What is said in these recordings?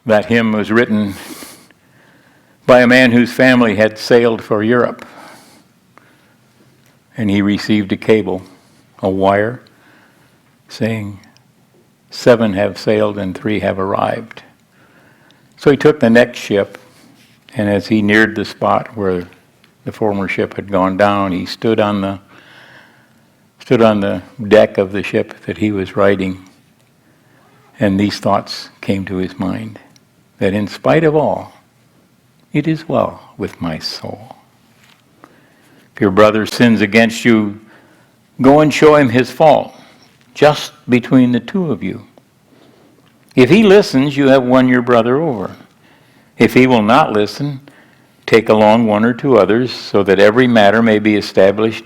That hymn was written by a man whose family had sailed for Europe. And he received a cable, a wire, saying, 7 have sailed and 3 have arrived. So he took the next ship, and as he neared the spot where the former ship had gone down, he stood on the deck of the ship that he was riding, and these thoughts came to his mind, that in spite of all, it is well with my soul. If your brother sins against you, go and show him his fault, just between the two of you. If he listens, you have won your brother over. If he will not listen, take along 1 or 2 others, so that every matter may be established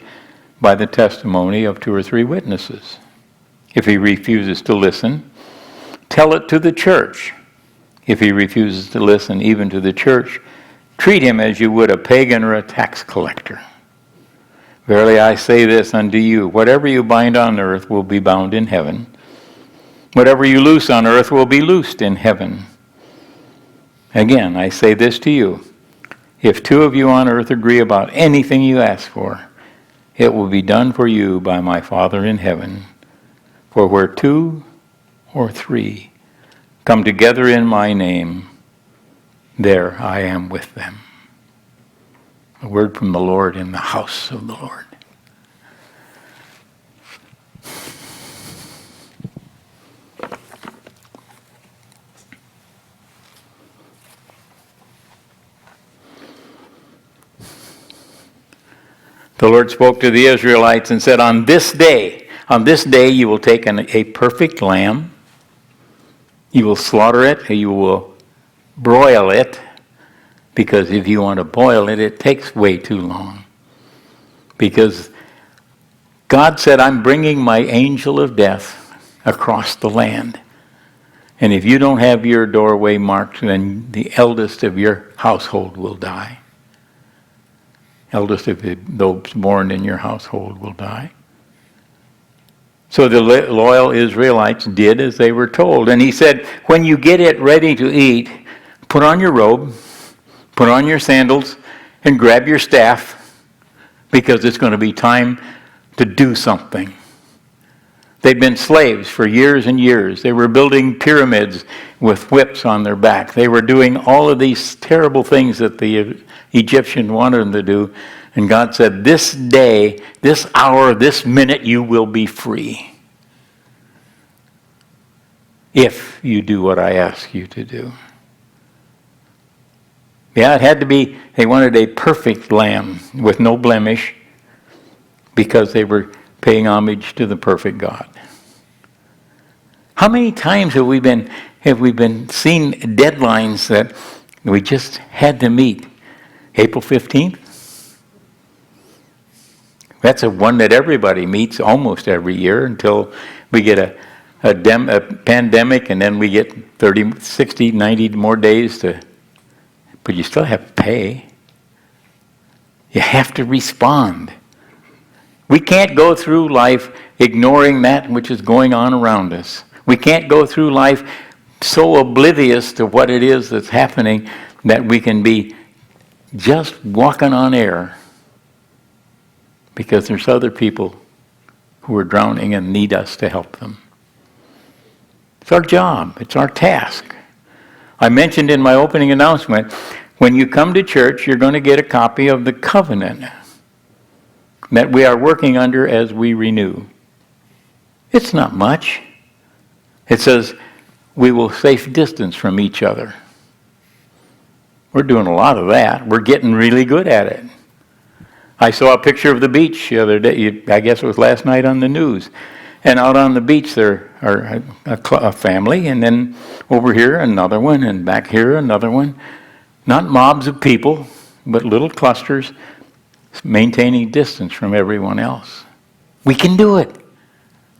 by the testimony of 2 or 3 witnesses. If he refuses to listen, tell it to the church. If he refuses to listen even to the church, treat him as you would a pagan or a tax collector. Verily I say this unto you, whatever you bind on earth will be bound in heaven. Whatever you loose on earth will be loosed in heaven. Again, I say this to you, if 2 of you on earth agree about anything you ask for, it will be done for you by my Father in heaven. For where 2 or 3 come together in my name, there I am with them. A word from the Lord in the house of the Lord. The Lord spoke to the Israelites and said, on this day you will take a perfect lamb, you will slaughter it, you will broil it, because if you want to boil it, it takes way too long. Because God said, I'm bringing my angel of death across the land. And if you don't have your doorway marked, then the eldest of your household will die. Eldest of those born in your household will die. So the loyal Israelites did as they were told. And he said, when you get it ready to eat, put on your robe, put on your sandals, and grab your staff, because it's going to be time to do something. They'd been slaves for years and years. They were building pyramids with whips on their back. They were doing all of these terrible things that the Egyptian wanted them to do. And God said, this day, this hour, this minute, you will be free. If you do what I ask you to do. Yeah, it had to be, they wanted a perfect lamb with no blemish, because they were paying homage to the perfect God. How many times have we been seeing deadlines that we just had to meet? April 15th? That's a one that everybody meets almost every year until we get a pandemic, and then we get 30, 60, 90 more days to, but you still have to pay. You have to respond. We can't go through life ignoring that which is going on around us. We can't go through life so oblivious to what it is that's happening that we can be just walking on air, because there's other people who are drowning and need us to help them. It's our job. It's our task. I mentioned in my opening announcement, when you come to church, you're going to get a copy of the covenant that we are working under as we renew. It's not much. It says we will safe distance from each other. We're doing a lot of that. We're getting really good at it. I saw a picture of the beach the other day. I guess it was last night on the news. And out on the beach there are a family, and then over here another one, and back here another one. Not mobs of people, but little clusters, maintaining distance from everyone else. We can do it.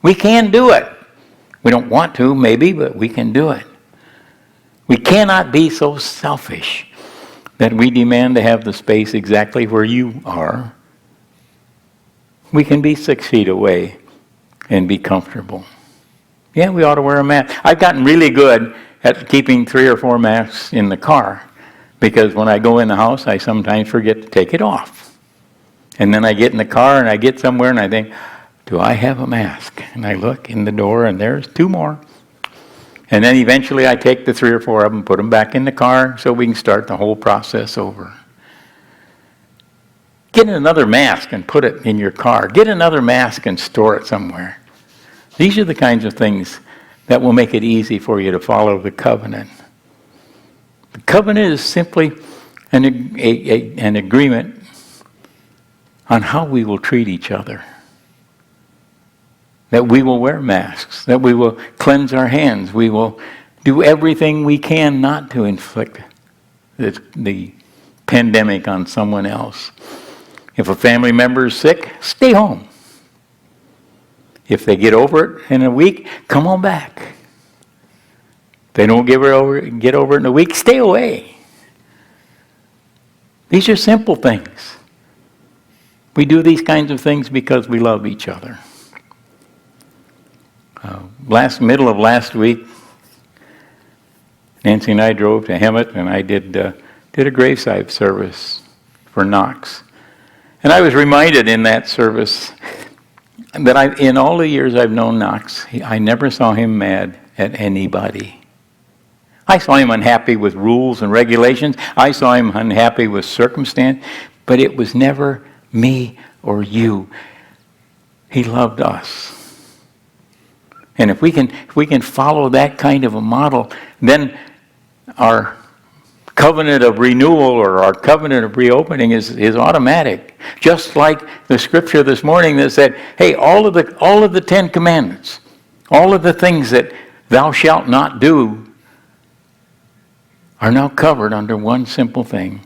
We can do it. We don't want to, maybe, but we can do it. We cannot be so selfish that we demand to have the space exactly where you are. We can be 6 feet away and be comfortable. Yeah, we ought to wear a mask. I've gotten really good at keeping 3 or 4 masks in the car, because when I go in the house, I sometimes forget to take it off. And then I get in the car and I get somewhere and I think, do I have a mask? And I look in the door and there's 2 more. And then eventually I take the 3 or 4 of them, put them back in the car so we can start the whole process over. Get another mask and put it in your car. Get another mask and store it somewhere. These are the kinds of things that will make it easy for you to follow the covenant. The covenant is simply an agreement on how we will treat each other. That we will wear masks, that we will cleanse our hands, we will do everything we can not to inflict the pandemic on someone else. If a family member is sick, stay home. If they get over it in a week, come on back. If they don't get over it in a week, stay away. These are simple things. We do these kinds of things because we love each other. Middle of last week, Nancy and I drove to Hemet, and I did a graveside service for Knox. And I was reminded in that service that in all the years I've known Knox, I never saw him mad at anybody. I saw him unhappy with rules and regulations. I saw him unhappy with circumstance, but it was never me or you. He loved us. And if we can follow that kind of a model, then our covenant of renewal or our covenant of reopening is automatic. Just like the scripture this morning that said, hey, all of the 10 commandments, all of the things that thou shalt not do are now covered under one simple thing.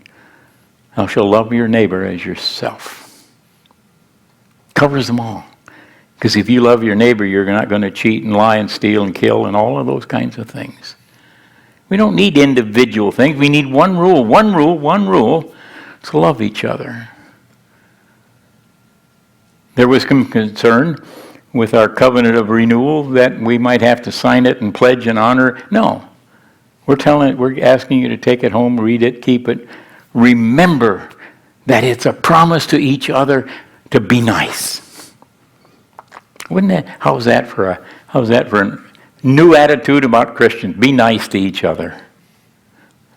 Thou shalt love your neighbor as yourself. Covers them all. Because if you love your neighbor, you're not going to cheat and lie and steal and kill and all of those kinds of things. We don't need individual things. We need one rule to love each other. There was some concern with our covenant of renewal that we might have to sign it and pledge and honor. No. We're asking you to take it home, read it, keep it. Remember that it's a promise to each other to be nice. How's that for a new attitude about Christians? Be nice to each other.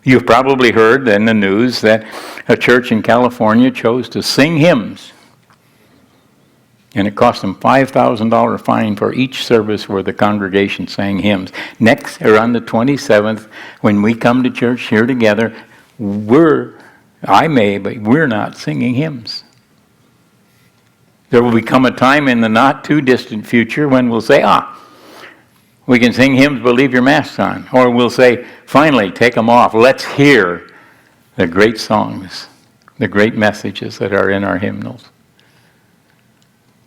You've probably heard in the news that a church in California chose to sing hymns. And it cost them $5,000 fine for each service where the congregation sang hymns. Next, or on the 27th, when we come to church here together, but we're not singing hymns. There will become a time in the not too distant future when we'll say, we can sing hymns, but leave your masks on. Or we'll say, finally, take them off. Let's hear the great songs, the great messages that are in our hymnals.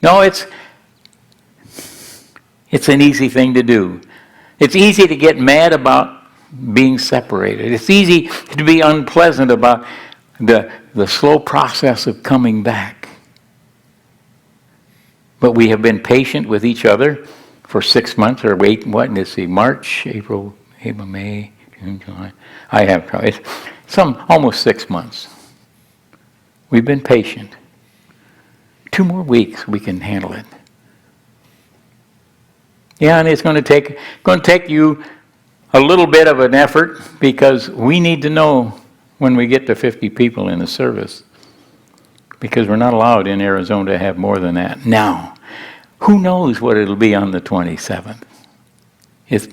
No, it's an easy thing to do. It's easy to get mad about being separated. It's easy to be unpleasant about the slow process of coming back. But we have been patient with each other for 6 months, or March, April, May, June, July. It's almost 6 months. We've been patient. 2 more weeks, we can handle it. Yeah, and it's going to take you a little bit of an effort, because we need to know when we get to 50 people in the service. Because we're not allowed in Arizona to have more than that. Now, who knows what it'll be on the 27th?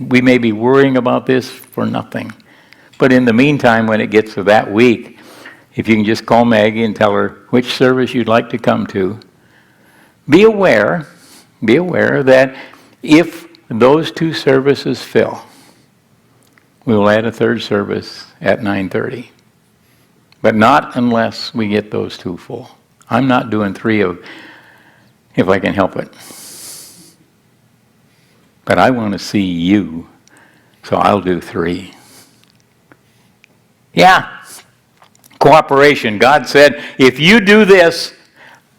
We may be worrying about this for nothing. But in the meantime, when it gets to that week, if you can just call Maggie and tell her which service you'd like to come to, be aware that if those 2 services fill, we will add a 3rd service at 9:30. But not unless we get those 2 full. I'm not doing 3 if I can help it. But I want to see you, so I'll do 3. Yeah, cooperation. God said, if you do this,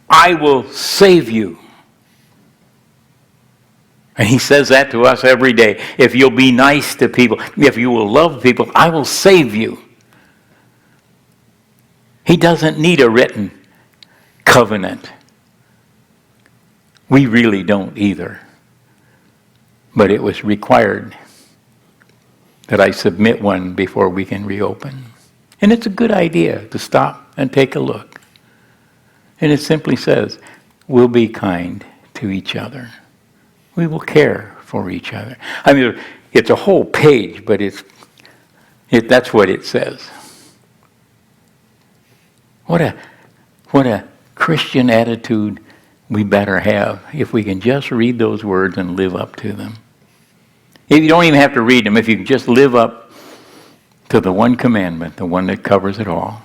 I will save you. And he says that to us every day. If you'll be nice to people, if you will love people, I will save you. He doesn't need a written covenant. We really don't either. But it was required that I submit one before we can reopen. And it's a good idea to stop and take a look. And it simply says, we'll be kind to each other. We will care for each other. I mean, it's a whole page, but that's what it says. What a Christian attitude we better have if we can just read those words and live up to them. If you don't even have to read them, if you can just live up to the one commandment, the one that covers it all.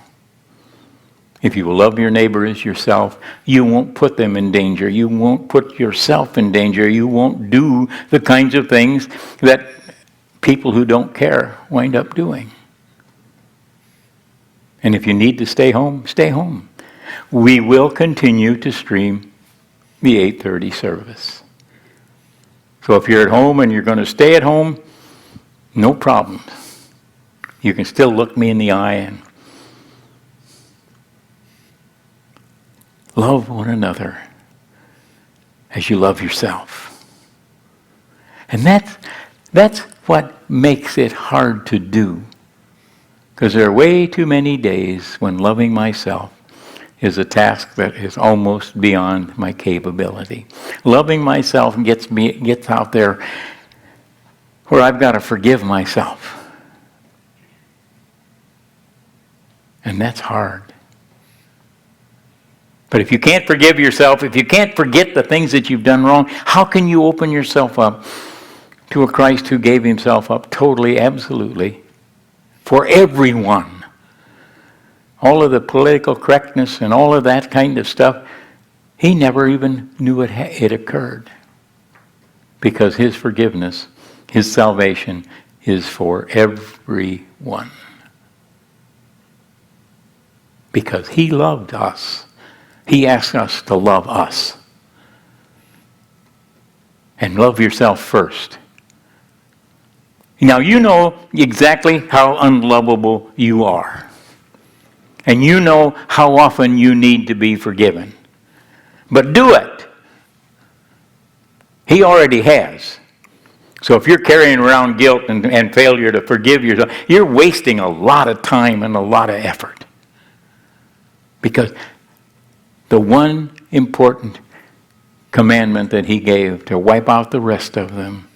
If you will love your neighbor as yourself, you won't put them in danger. You won't put yourself in danger. You won't do the kinds of things that people who don't care wind up doing. And if you need to stay home, stay home. We will continue to stream the 8:30 service. So if you're at home and you're going to stay at home, no problem. You can still look me in the eye and love one another as you love yourself. And that's what makes it hard to do. Because there are way too many days when loving myself is a task that is almost beyond my capability. Loving myself gets out there where I've got to forgive myself. And that's hard. But if you can't forgive yourself, if you can't forget the things that you've done wrong, how can you open yourself up to a Christ who gave himself up totally, absolutely, for everyone? All of the political correctness and all of that kind of stuff, he never even knew it occurred. Because his forgiveness, his salvation, is for everyone. Because he loved us. He asks us to love us. And love yourself first. Now you know exactly how unlovable you are. And you know how often you need to be forgiven. But do it. He already has. So if you're carrying around guilt and failure to forgive yourself, you're wasting a lot of time and a lot of effort. Because the one important commandment that he gave to wipe out the rest of them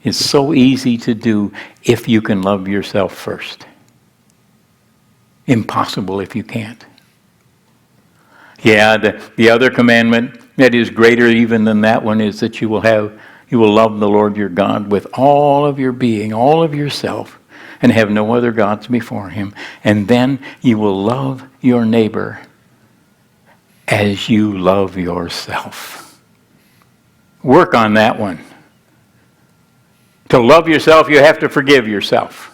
is so easy to do if you can love yourself first. Impossible if you can't. Yeah, the other commandment that is greater even than that one is that you will love the Lord your God with all of your being, all of yourself, and have no other gods before him. And then you will love your neighbor as you love yourself. Work on that one. To love yourself, you have to forgive yourself.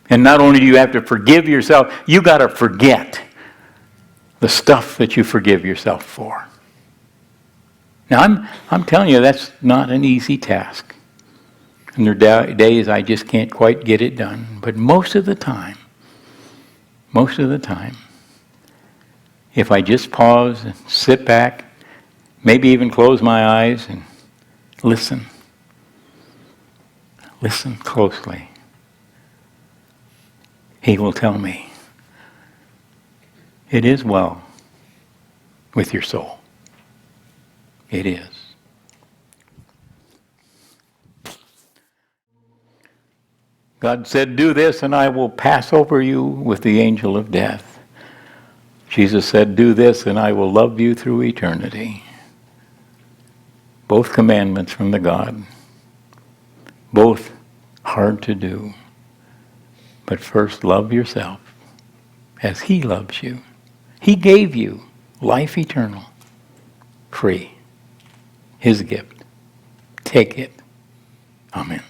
And not only do you have to forgive yourself, you got to forget the stuff that you forgive yourself for. Now, I'm telling you, that's not an easy task. And there are days I just can't quite get it done. But most of the time, if I just pause and sit back, maybe even close my eyes and listen closely, he will tell me, it is well with your soul. It is. God said, do this and I will pass over you with the angel of death. Jesus said, do this and I will love you through eternity. Both commandments from the God. Both hard to do. But first, love yourself as he loves you. He gave you life eternal, free. His gift. Take it. Amen.